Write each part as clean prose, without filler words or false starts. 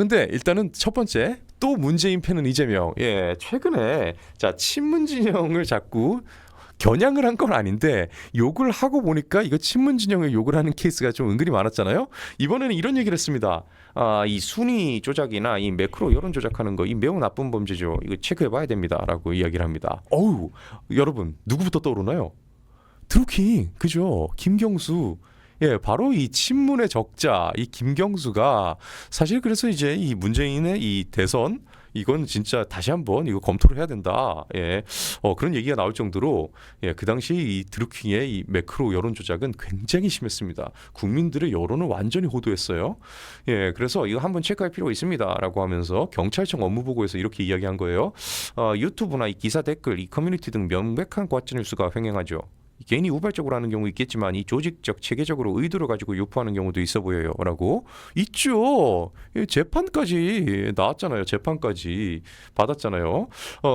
근데 일단은 첫 번째 또 문재인 패는 이재명. 예, 최근에 자 친문 진영을 자꾸 겨냥을 한 건 아닌데 욕을 하고 보니까 이거 친문 진영을 욕을 하는 케이스가 좀 은근히 많았잖아요. 이번에는 이런 얘기를 했습니다. 이 순위 조작이나 이 매크로 여론 조작하는 거 이 매우 나쁜 범죄죠. 이거 체크해봐야 됩니다라고 이야기를 합니다. 어우, 여러분 누구부터 떠오르나요? 드루킹, 그죠? 김경수. 예, 바로 이 친문의 적자, 이 김경수가 사실 그래서 이제 이 문재인의 이 대선 이건 진짜 다시 한번 이거 검토를 해야 된다. 예, 그런 얘기가 나올 정도로 예, 그 당시 이 드루킹의 이 매크로 여론 조작은 굉장히 심했습니다. 국민들의 여론을 완전히 호도했어요. 예, 그래서 이거 한번 체크할 필요가 있습니다라고 하면서 경찰청 업무보고에서 이렇게 이야기한 거예요. 유튜브나 이 기사 댓글, 이 커뮤니티 등 명백한 가짜 뉴스가 횡행하죠. 개인이 우발적으로 하는 경우 있겠지만 이 조직적 체계적으로 의도를 가지고 유포하는 경우도 있어 보여요라고 있죠. 재판까지 나왔잖아요. 재판까지 받았잖아요.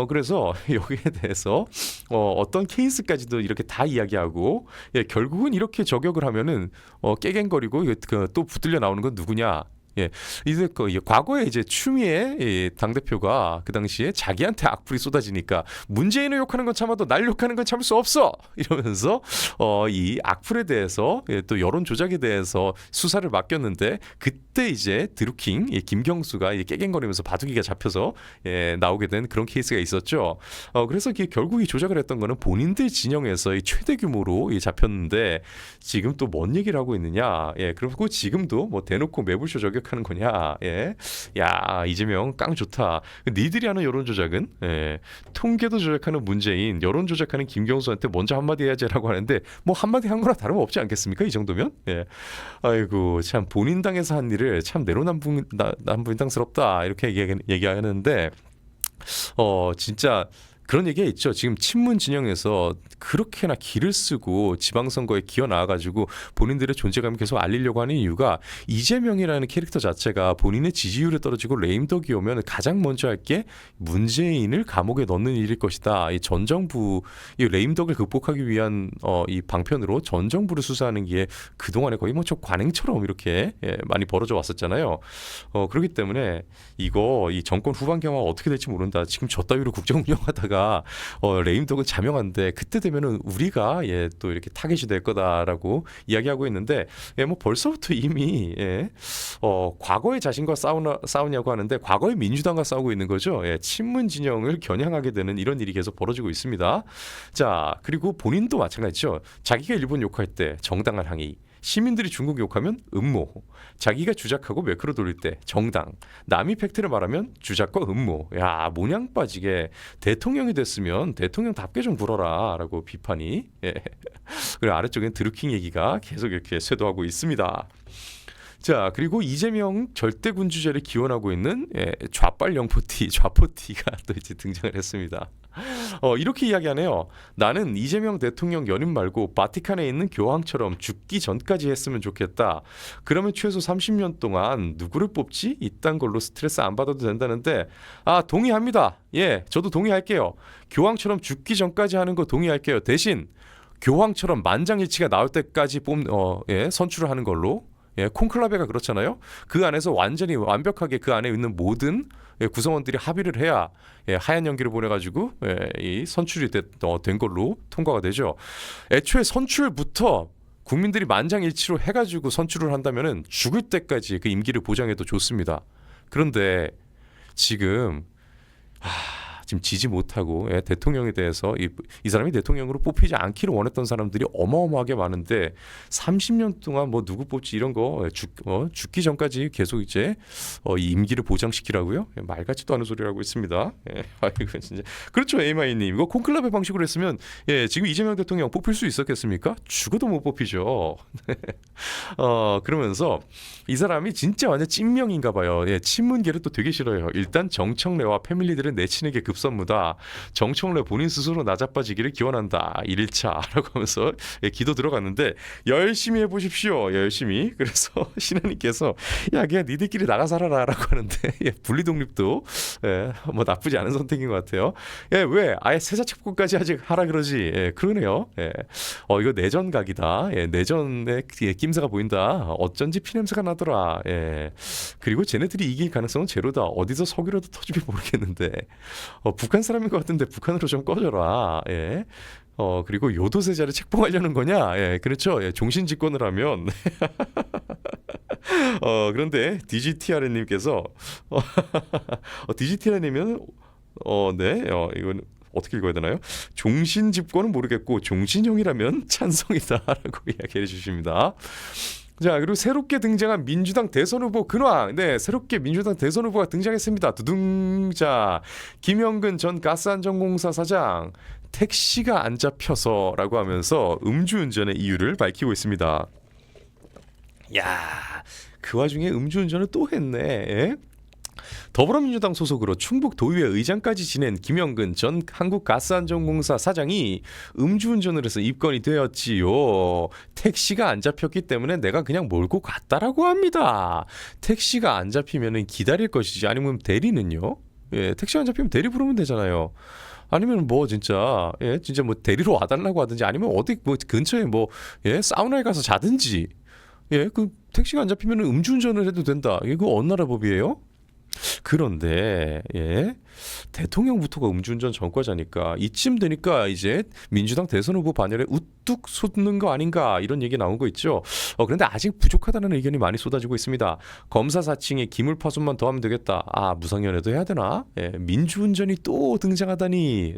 그래서 여기에 대해서 어떤 케이스까지도 이렇게 다 이야기하고 예, 결국은 이렇게 저격을 하면은 깨갱거리고 또 붙들려 나오는 건 누구냐? 예, 이제 과거에 이제 추미애 당대표가 그 당시에 자기한테 악플이 쏟아지니까 문재인을 욕하는 건 참아도 날 욕하는 건 참을 수 없어 이러면서 이 악플에 대해서 예, 또 여론 조작에 대해서 수사를 맡겼는데 그때 이제 드루킹 김경수가 깨갱거리면서 바둑이가 잡혀서 예, 나오게 된 그런 케이스가 있었죠. 그래서 결국 이 조작을 했던 거는 본인들 진영에서 최대 규모로 잡혔는데 지금 또 뭔 얘기를 하고 있느냐? 예, 그리고 지금도 뭐 대놓고 매불쇼 저격 하는 거냐? 예, 야 이재명 깡 좋다. 니들이 하는 여론 조작은 예, 통계도 조작하는 문재인, 여론 조작하는 김경수한테 먼저 한마디 해야지라고 하는데 뭐 한마디 한 거나 다름없지 않겠습니까? 이 정도면? 예, 아이고 참 본인 당에서 한 일을 참 내로남불당스럽다 이렇게 얘기하는데 진짜. 그런 얘기가 있죠. 지금 친문 진영에서 그렇게나 기를 쓰고 지방선거에 기어 나와가지고 본인들의 존재감을 계속 알리려고 하는 이유가 이재명이라는 캐릭터 자체가 본인의 지지율이 떨어지고 레임덕이 오면 가장 먼저 할 게 문재인을 감옥에 넣는 일일 것이다. 이 전 정부 이 레임덕을 극복하기 위한 이 방편으로 전 정부를 수사하는 게 그동안에 거의 뭐 관행처럼 이렇게 예, 많이 벌어져 왔었잖아요. 그렇기 때문에 이 정권 후반기가 어떻게 될지 모른다. 지금 저 따위로 국정 운영하다가 레임덕은 자명한데 그때 되면은 우리가 예, 또 이렇게 타겟이 될 거다라고 이야기하고 있는데 예, 뭐 벌써부터 이미 예, 과거의 자신과 싸우냐고 하는데 과거의 민주당과 싸우고 있는 거죠. 예, 친문 진영을 겨냥하게 되는 이런 일이 계속 벌어지고 있습니다. 자, 그리고 본인도 마찬가지죠. 자기가 일본 욕할 때 정당한 항의, 시민들이 중국 욕하면 음모, 자기가 주작하고 매크로 돌릴 때 정당, 남이 팩트를 말하면 주작과 음모. 야, 모냥 빠지게 대통령이 됐으면 대통령답게 좀 굴어라 라고 비판이 예. 그리고 아래쪽엔 드루킹 얘기가 계속 이렇게 쇄도하고 있습니다. 자, 그리고 이재명 절대군주제를 기원하고 있는 예, 좌빨 영포티, 좌포티가 또 이제 등장을 했습니다. 이렇게 이야기하네요. 나는 이재명 대통령 연임 말고 바티칸에 있는 교황처럼 죽기 전까지 했으면 좋겠다. 그러면 최소 30년 동안 누구를 뽑지? 이딴 걸로 스트레스 안 받아도 된다는데 동의합니다. 예, 저도 동의할게요. 교황처럼 죽기 전까지 하는 거 동의할게요. 대신 교황처럼 만장일치가 나올 때까지 선출을 하는 걸로 예, 콘클라베가 그렇잖아요. 그 안에서 완전히 완벽하게 그 안에 있는 모든 구성원들이 합의를 해야 하얀 연기를 보내가지고 이 선출이 된 걸로 통과가 되죠. 애초에 선출부터 국민들이 만장일치로 해가지고 선출을 한다면은 죽을 때까지 그 임기를 보장해도 좋습니다. 그런데 지금 지지 못하고 대통령에 대해서 이 사람이 대통령으로 뽑히지 않기를 원했던 사람들이 어마어마하게 많은데 30년 동안 뭐 누구 뽑지 이런 거 죽기 전까지 계속 이제 이 임기를 보장시키라고요? 말 같지도 않은 소리를 하고 있습니다. 이거 진짜 그렇죠, 에이마이님. 이거 콘클라베 방식으로 했으면 지금 이재명 대통령 뽑힐 수 있었겠습니까? 죽어도 못 뽑히죠. 그러면서 이 사람이 진짜 완전 찐명인가 봐요. 친문계를 또 되게 싫어요. 일단 정청래와 패밀리들을 내치는 게 급선무다. 정청래 본인 스스로 나자빠지기를 기원한다. 1일차라고 하면서 기도 들어갔는데 열심히 해보십시오. 열심히. 그래서 신하님께서 야 그냥 니들끼리 나가 살아라 라고 하는데 분리독립도 뭐 나쁘지 않은 선택인 것 같아요. 왜 아예 세자첩국까지 아직 하라 그러지. 그러네요. 이거 내전각이다. 내전의 낌새가 보인다. 어쩐지 피냄새가 나더라. 그리고 쟤네들이 이길 가능성은 제로다. 어디서 석유라도 터지면 모르겠는데 북한 사람인 것 같은데 북한으로 좀 꺼져라. 예. 그리고 요도세자를 책봉하려는 거냐? 예, 그렇죠. 예, 종신 집권을 하면 그런데 DGTR님께서 DGTR님은 네, 이건 어떻게 읽어야 되나요? 종신 집권은 모르겠고 종신형이라면 찬성이다라고 이야기해 주십니다. 자, 그리고 새롭게 등장한 민주당 대선 후보 근황. 네, 새롭게 민주당 대선 후보가 등장했습니다. 두둥. 자, 김영근 전 가스안전공사 사장 택시가 안 잡혀서라고 하면서 음주운전의 이유를 밝히고 있습니다. 야, 그 와중에 음주운전을 또 했네. 예? 더불어민주당 소속으로 충북 도의회 의장까지 지낸 김영근 전 한국가스안전공사 사장이 음주운전을 해서 입건이 되었지요. 택시가 안 잡혔기 때문에 내가 그냥 몰고 갔다라고 합니다. 택시가 안 잡히면 기다릴 것이지 아니면 대리는요? 예, 택시가 안 잡히면 대리 부르면 되잖아요. 아니면 뭐 진짜 진짜 뭐 대리로 와달라고 하든지 아니면 어디 뭐 근처에 뭐 사우나에 가서 자든지 그 택시가 안 잡히면 음주운전을 해도 된다. 이거 어느 나라 법이에요? 그런데 대통령부터가 음주운전 전과자니까 이쯤 되니까 이제 민주당 대선 후보 반열에 우뚝 솟는 거 아닌가 이런 얘기 나온 거 있죠. 그런데 아직 부족하다는 의견이 많이 쏟아지고 있습니다. 검사 사칭에 기물 파손만 더하면 되겠다. 무상연애도 해야 되나? 민주운전이 또 등장하다니.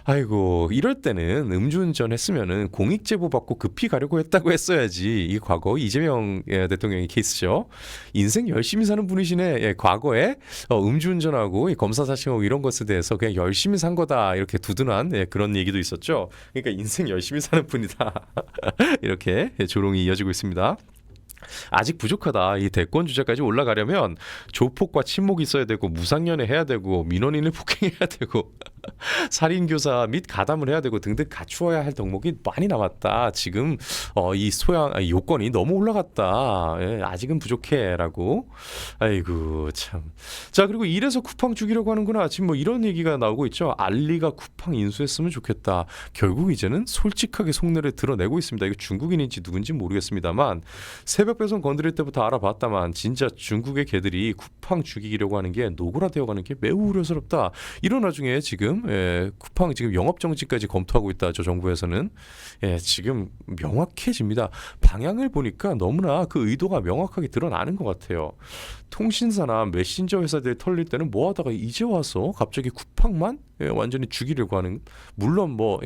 아이고, 이럴 때는 음주운전 했으면은 공익제보 받고 급히 가려고 했다고 했어야지. 이 과거 이재명 대통령의 케이스죠. 인생 열심히 사는 분이시네. 과거에 음주운전하고 검사 사칭하고 이런 것에 대해서 그냥 열심히 산 거다 이렇게 두둔한 그런 얘기도 있었죠. 그러니까 인생 열심히 사는 분이다. 이렇게 조롱이 이어지고 있습니다. 아직 부족하다. 이 대권 주자까지 올라가려면 조폭과 친목이 있어야 되고 무상연애 해야 되고 민원인을 폭행해야 되고 살인교사 및 가담을 해야 되고 등등 갖추어야 할 덕목이 많이 남았다. 지금 이 요건이 너무 올라갔다. 아직은 부족해라고. 아이고 참. 자, 그리고 이래서 쿠팡 죽이려고 하는구나. 지금 뭐 이런 얘기가 나오고 있죠. 알리가 쿠팡 인수했으면 좋겠다. 결국 이제는 솔직하게 속내를 드러내고 있습니다. 이거 중국인인지 누군지 모르겠습니다만 새벽 배송 건드릴 때부터 알아봤다만 진짜 중국의 개들이 쿠팡 죽이려고 하는 게 노골화되어가는 게 매우 우려스럽다. 이런 와중에 지금 쿠팡 지금 영업 정지까지 검토하고 있다. 저 정부에서는 지금 명확해집니다. 방향을 보니까 너무나 그 의도가 명확하게 드러나는 것 같아요. 통신사나 메신저 회사들 털릴 때는 뭐하다가 이제 와서 갑자기 쿠팡만 완전히 죽이려고 하는. 물론 뭐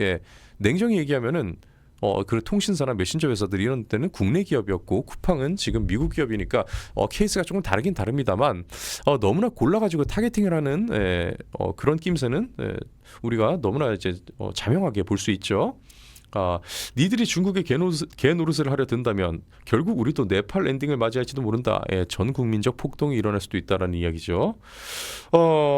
냉정히 얘기하면은 그 통신사나 메신저 회사들 이런 때는 국내 기업이었고 쿠팡은 지금 미국 기업이니까 케이스가 조금 다르긴 다릅니다만 너무나 골라가지고 타겟팅을 하는 그런 낌새는 우리가 너무나 이제 자명하게 볼 수 있죠. 니들이 중국에 개 노릇을 하려 든다면 결국 우리도 네팔 랜딩을 맞이할지도 모른다. 전 국민적 폭동이 일어날 수도 있다라는 이야기죠.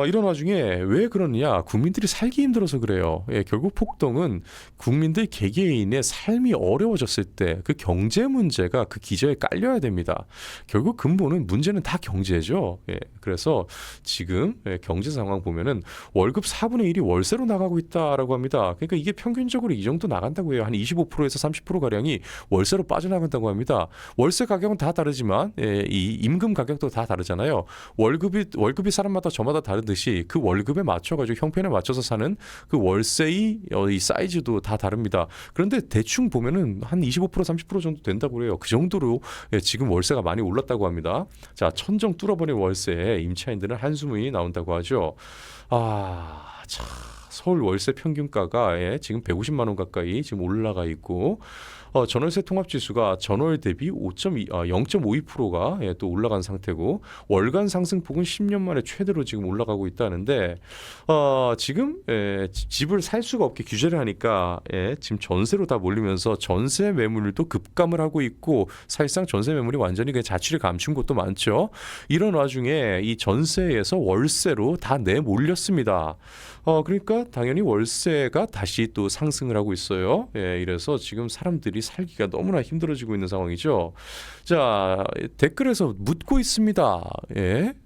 이런 와중에 왜 그러느냐? 국민들이 살기 힘들어서 그래요. 결국 폭동은 국민들 개개인의 삶이 어려워졌을 때 그 경제 문제가 그 기저에 깔려야 됩니다. 결국 근본은 문제는 다 경제죠. 그래서 지금 경제 상황 보면은 월급 4분의 1이 월세로 나가고 있다라고 합니다. 그러니까 이게 평균적으로 이 정도 나간다고 해요. 한 25%에서 30% 가량이 월세로 빠져나간다고 합니다. 월세 가격은 다 다르지만 이 임금 가격도 다 다르잖아요. 월급이 사람마다 저마다 다르듯이 그 월급에 맞춰가지고 형편에 맞춰서 사는 그 월세의 이 사이즈도 다 다릅니다. 그런데 대충 보면은 한 25% 30% 정도 된다고 그래요. 그 정도로 지금 월세가 많이 올랐다고 합니다. 자, 천정 뚫어버린 월세에 임차인들은 한숨이 나온다고 하죠. 참. 서울 월세 평균가가 지금 150만 원 가까이 지금 올라가 있고 전월세 통합지수가 전월 대비 0.52%가 또 올라간 상태고 월간 상승폭은 10년 만에 최대로 지금 올라가고 있다는데 지금 집을 살 수가 없게 규제를 하니까 지금 전세로 다 몰리면서 전세 매물도 급감을 하고 있고 사실상 전세 매물이 완전히 그냥 자취를 감춘 곳도 많죠. 이런 와중에 이 전세에서 월세로 다 내몰렸습니다. 그러니까 당연히 월세가 다시 또 상승을 하고 있어요. 이래서 지금 사람들이 살기가 너무나 힘들어지고 있는 상황이죠. 자, 댓글에서 묻고 있습니다.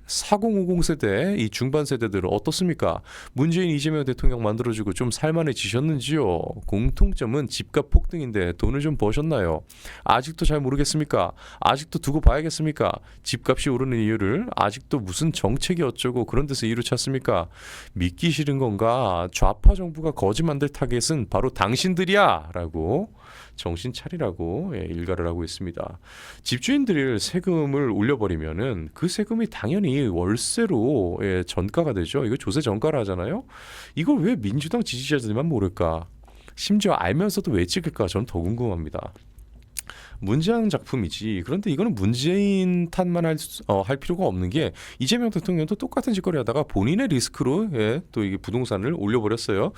4050 세대 이 중반 세대들은 어떻습니까? 문재인 이재명 대통령 만들어주고 좀 살만해지셨는지요? 공통점은 집값 폭등인데 돈을 좀 버셨나요? 아직도 잘 모르겠습니까? 아직도 두고 봐야겠습니까? 집값이 오르는 이유를 아직도 무슨 정책이 어쩌고 그런 데서 이유 찾습니까? 믿기 싫은 건가? 좌파 정부가 거지 만들 타겟은 바로 당신들이야 라고 정신 차리라고 일갈을 하고 있습니다. 집주인들 세금을 올려버리면은 그 세금이 당연히 월세로 전가가 되죠. 이거 조세 전가를 하잖아요. 이걸 왜 민주당 지지자들만 모를까? 심지어 알면서도 왜 찍을까? 저는 더 궁금합니다. 문재인 작품이지. 그런데 이거는 문재인 탓만 할 필요가 없는 게 이재명 대통령도 똑같은 짓거리 하다가 본인의 리스크로 또 이게 부동산을 올려버렸어요.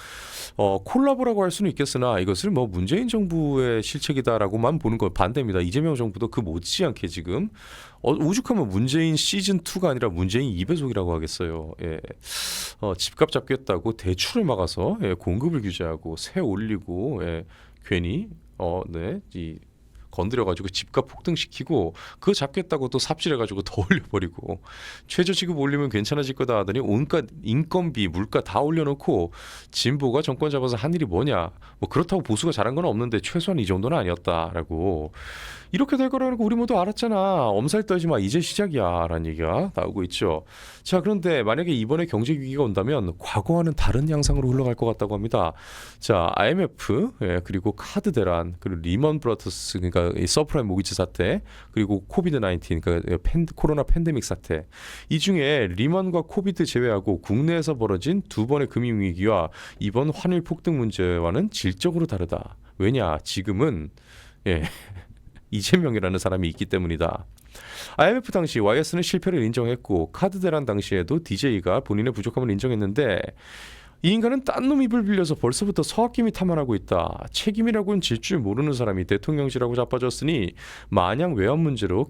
콜라보라고 할 수는 있겠으나 이것을 뭐 문재인 정부의 실책이다라고만 보는 걸 반대입니다. 이재명 정부도 그 못지않게 지금 오죽하면 문재인 시즌2가 아니라 문재인 2배속이라고 하겠어요. 집값 잡겠다고 대출을 막아서 공급을 규제하고 세 올리고 괜히 이 건드려가지고 집값 폭등시키고 그거 잡겠다고 또 삽질해가지고 더 올려버리고 최저시급 올리면 괜찮아질 거다 하더니 온갖 인건비 물가 다 올려놓고 진보가 정권 잡아서 한 일이 뭐냐 뭐 그렇다고 보수가 잘한 건 없는데 최소한 이 정도는 아니었다라고 이렇게 될 거라는 거 우리 모두 알았잖아. 엄살 떨지 마. 이제 시작이야. 라는 얘기가 나오고 있죠. 자, 그런데 만약에 이번에 경제 위기가 온다면 과거와는 다른 양상으로 흘러갈 것 같다고 합니다. 자, IMF 그리고 카드 대란 그리고 리먼 브라더스 그러니까 이 서프라임 모기지 사태 그리고 코비드 19 그러니까 코로나 팬데믹 사태 이 중에 리먼과 코비드 제외하고 국내에서 벌어진 두 번의 금융 위기와 이번 환율 폭등 문제와는 질적으로 다르다. 왜냐? 지금은 이재명이라는 사람이 있기 때문이다. IMF 당시 YS는 실패를 인정했고 카드 대란 당시에도 DJ가 본인의 부족함을 인정했는데 이 인간은 딴 놈 입을 빌려서 벌써부터 서학김이 탐험하고 있다. 책임이라고는 질 줄 모르는 사람이 대통령실하고 자빠졌으니 만약 외환 문제로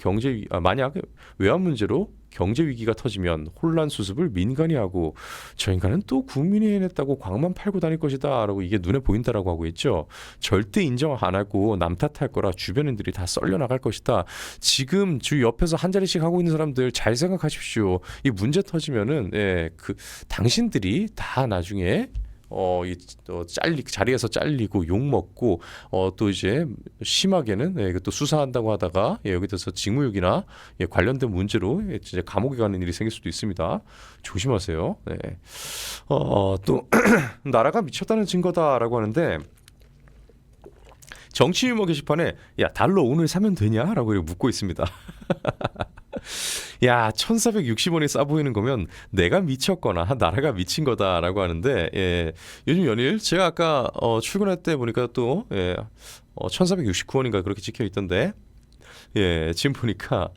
경제 위기가 터지면 혼란 수습을 민간이 하고 저 인간은 또 국민이 해냈다고 광만 팔고 다닐 것이다 라고 이게 눈에 보인다라고 하고 있죠. 절대 인정 안 하고 남 탓할 거라 주변인들이 다 썰려 나갈 것이다. 지금 주 옆에서 한 자리씩 하고 있는 사람들 잘 생각하십시오. 이 문제 터지면은 당신들이 다 나중에 자리에서 잘리고 욕 먹고 또 이제 심하게는 또 수사한다고 하다가 여기 대해서 직무유기나 관련된 문제로 이제 감옥에 가는 일이 생길 수도 있습니다. 조심하세요. 또 나라가 미쳤다는 증거다라고 하는데 정치 유머 게시판에 야 달러 오늘 사면 되냐라고 묻고 있습니다. 야 1460원이 싸 보이는 거면 내가 미쳤거나 나라가 미친 거다라고 하는데 요즘 연일 제가 아까 출근할 때 보니까 또 1469원인가 그렇게 찍혀 있던데 지금 보니까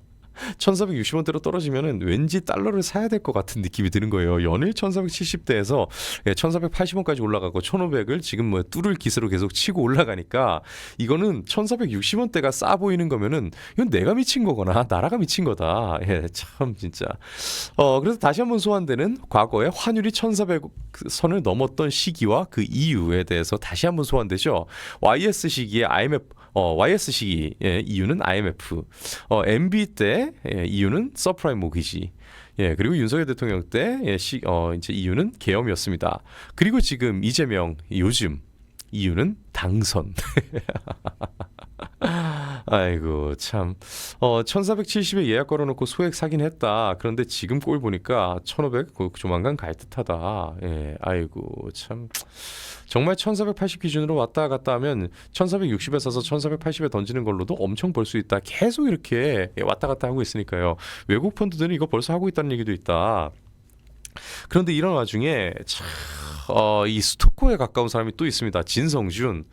1460원대로 떨어지면은 왠지 달러를 사야 될 것 같은 느낌이 드는 거예요. 연일 1470대에서 1480원까지 올라가고 1500을 지금 뭐 뚫을 기세로 계속 치고 올라가니까 이거는 1460원대가 싸 보이는 거면은 이건 내가 미친 거거나 나라가 미친 거다. 참 진짜. 그래서 다시 한번 소환되는 과거에 환율이 1400선을 넘었던 시기와 그 이유에 대해서 다시 한번 소환되죠. YS 시기에 YS 시기 이유는 IMF, MB 때 이유는 서프라임 모기지, 그리고 윤석열 대통령 때 이제 이유는 계엄이었습니다. 그리고 지금 이재명 요즘 이유는 당선. 아이고 참 1470에 예약 걸어놓고 소액 사긴 했다. 그런데 지금 꼴 보니까 1500 조만간 갈 듯하다. 아이고 참 정말 1480 기준으로 왔다 갔다 하면 1460에 사서 1480에 던지는 걸로도 엄청 벌 수 있다. 계속 이렇게 왔다 갔다 하고 있으니까요. 외국 펀드들은 이거 벌써 하고 있다는 얘기도 있다. 그런데 이런 와중에 이 스토커에 가까운 사람이 또 있습니다. 진성준.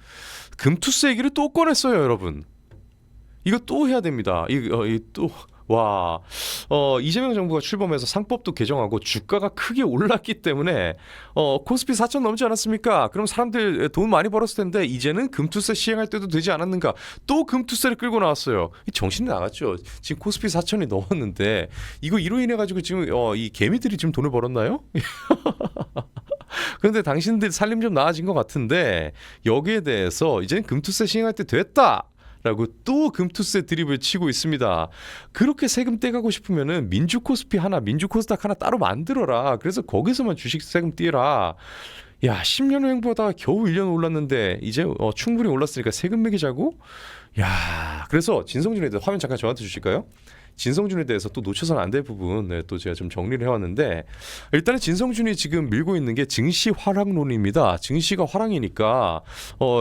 금투스 얘기를 또 꺼냈어요, 여러분. 이거 또 해야 됩니다. 이재명 정부가 출범해서 상법도 개정하고 주가가 크게 올랐기 때문에 코스피 4천 넘지 않았습니까? 그럼 사람들 돈 많이 벌었을 텐데 이제는 금투세 시행할 때도 되지 않았는가? 또 금투세를 끌고 나왔어요. 정신이 나갔죠. 지금 코스피 4천이 넘었는데 이로 인해 가지고 지금 이 개미들이 지금 돈을 벌었나요? 그런데 당신들 살림 좀 나아진 것 같은데 여기에 대해서 이제는 금투세 시행할 때 됐다 라고 또 금투세 드립을 치고 있습니다. 그렇게 세금 떼가고 싶으면은 민주코스피 하나, 민주코스닥 하나 따로 만들어라. 그래서 거기서만 주식 세금 떼라. 야, 10년 후행보다 겨우 1년 올랐는데 이제 충분히 올랐으니까 세금 매기자고? 야, 그래서 진성준에 대해서 화면 잠깐 저한테 주실까요? 진성준에 대해서 또 놓쳐서는 안 될 부분 또 제가 좀 정리를 해왔는데, 일단은 진성준이 지금 밀고 있는 게 증시 화랑론입니다. 증시가 화랑이니까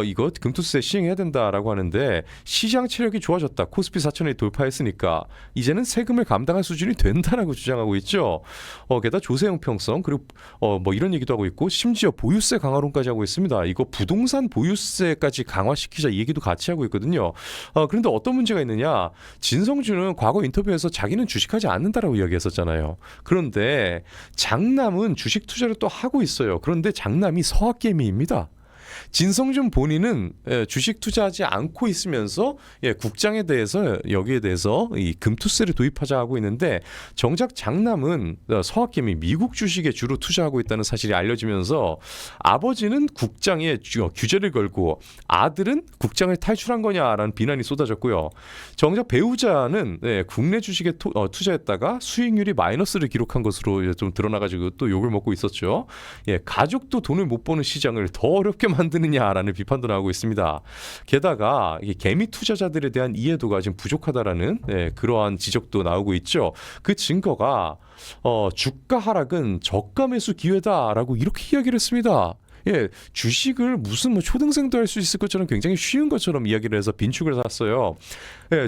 이거 금투세 시행해야 된다라고 하는데, 시장 체력이 좋아졌다. 코스피 4천을 돌파했으니까 이제는 세금을 감당할 수준이 된다라고 주장하고 있죠. 게다가 조세 형평성, 그리고 뭐 이런 얘기도 하고 있고, 심지어 보유세 강화론까지 하고 있습니다. 이거 부동산 보유세까지 강화시키자 이 얘기도 같이 하고 있거든요. 그런데 어떤 문제가 있느냐? 진성준은 과거 인터뷰에서 자기는 주식하지 않는다라고 이야기했었잖아요. 그런데 장남은 주식 투자를 또 하고 있어요. 그런데 장남이 서학개미입니다. 진성준 본인은 주식 투자하지 않고 있으면서 국장에 대해서, 여기에 대해서 이 금투세를 도입하자 하고 있는데, 정작 장남은 서학개미 미국 주식에 주로 투자하고 있다는 사실이 알려지면서 아버지는 국장에 규제를 걸고 아들은 국장을 탈출한 거냐라는 비난이 쏟아졌고요. 정작 배우자는 국내 주식에 투자했다가 수익률이 마이너스를 기록한 것으로 좀 드러나가지고 또 욕을 먹고 있었죠. 가족도 돈을 못 버는 시장을 더 어렵게 만드느냐라는 비판도 나오고 있습니다. 게다가 개미 투자자들에 대한 이해도가 지금 부족하다라는 그러한 지적도 나오고 있죠. 그 증거가 주가 하락은 저가 매수 기회다라고 이렇게 이야기를 했습니다. 주식을 무슨 뭐 초등생도 할 수 있을 것처럼 굉장히 쉬운 것처럼 이야기를 해서 빈축을 샀어요.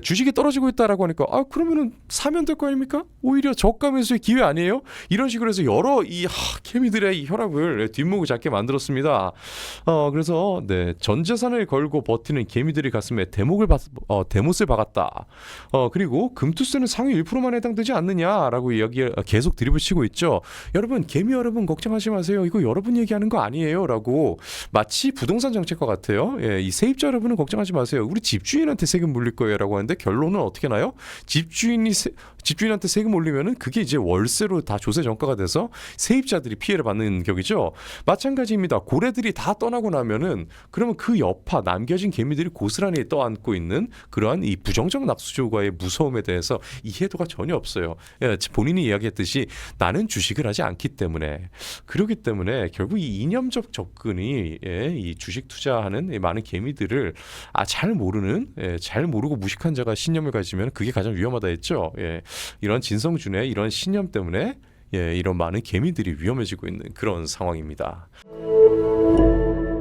주식이 떨어지고 있다라고 하니까 그러면은 사면 될 거 아닙니까? 오히려 저가 매수의 기회 아니에요? 이런 식으로 해서 여러 이 개미들의 이 혈압을 뒷목을 잡게 만들었습니다. 그래서 전 재산을 걸고 버티는 개미들이 가슴에 대못을 박았다. 그리고 금투세는 상위 1%만 해당되지 않느냐라고 이야기 계속 드립을 치고 있죠. 여러분, 개미 여러분 걱정하지 마세요. 이거 여러분 얘기하는 거 아니에요. 라고 마치 부동산 정책과 같아요. 이 세입자 여러분은 걱정하지 마세요. 우리 집주인한테 세금 물릴 거예요. 라고 하는데 결론은 어떻게 나요? 집주인한테 세금 올리면은 그게 이제 월세로 다 조세 전가가 돼서 세입자들이 피해를 받는 격이죠. 마찬가지입니다. 고래들이 다 떠나고 나면은 그러면 그 여파 남겨진 개미들이 고스란히 떠안고 있는 그러한 이 부정적 낙수조과의 무서움에 대해서 이해도가 전혀 없어요. 본인이 이야기했듯이 나는 주식을 하지 않기 때문에, 그렇기 때문에 결국 이 이념적 접근이 이 주식 투자하는 많은 개미들을 잘 모르고 무식한 자가 신념을 가지면 그게 가장 위험하다 했죠. 이런 진성준의 이런 신념 때문에 이런 많은 개미들이 위험해지고 있는 그런 상황입니다.